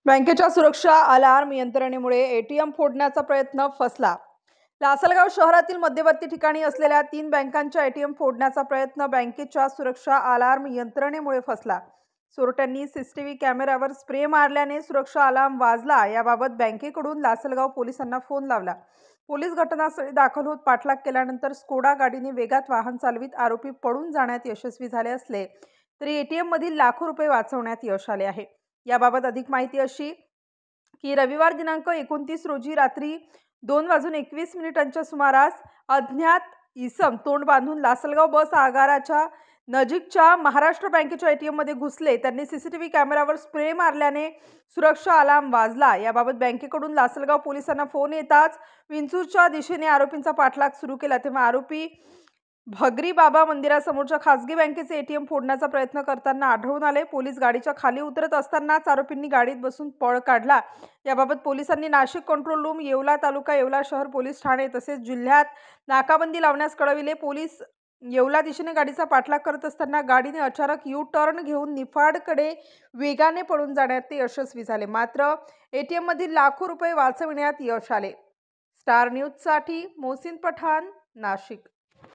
बँकेच्या सुरक्षा अलार्म यंत्रणेमुळे एटीएम फोडण्याचा प्रयत्न फसला. लासलगाव शहरातील मध्यवर्ती ठिकाणी असलेल्या 3 बँकांच्या एटीएम फोडण्याचा प्रयत्न बँकेच्या सुरक्षा अलार्म यंत्रणेमुळे फसला. चोरट्यांनी सीसीटीव्ही कॅमेऱ्यावर स्प्रे मारल्याने सुरक्षा अलार्म वाजला. याबाबत बँकेकडून लासलगाव पोलिसांना फोन लावला. पोलीस घटनास्थळी दाखल होत पाठलाग केल्यानंतर स्कोडा गाडीने वेगात वाहन चालवित आरोपी पळून जाण्यात यशस्वी झाले असले तरी एटीएम मधील लाखो रुपये वाचवण्यात यश आले आहे. याबाबत अधिक माहिती अशी की रविवार दिनांक 29 रोजी रात्री 2:21 सुमारास अज्ञात इसम तोंड बांधून लासलगाव बस आगाराच्या नजीकच्या महाराष्ट्र बँकेच्या एटीएम मध्ये घुसले. त्यांनी सीसीटीव्ही कॅमेऱ्यावर स्प्रे मारल्याने सुरक्षा अलार्म वाजला. याबाबत बँकेकडून लासलगाव पोलिसांना फोन येताच विंचूरच्या दिशेने आरोपींचा पाठलाग सुरू केला. तेव्हा आरोपी भगरी बाबा मंदिरासमोरच्या खासगी बँकेचे एटीएम फोडण्याचा प्रयत्न करताना आढळून आले. पोलीस गाडीच्या खाली उतरत असतानाच आरोपींनी गाडीत बसून पळ काढला. याबाबत पोलिसांनी नाशिक कंट्रोल रूम, येवला तालुका, येवला शहर पोलीस ठाणे तसेच जिल्ह्यात नाकाबंदी लावण्यास कळविले. पोलीस येवला दिशेने गाडीचा पाठलाग करत असताना गाडीने अचानक यू टर्न घेऊन निफाडकडे वेगाने पळून जाण्यात ते यशस्वी झाले. मात्र एटीएम मधील लाखो रुपये वाचविण्यात यश आले. स्टार न्यूज साठी मोहसिन पठाण, नाशिक.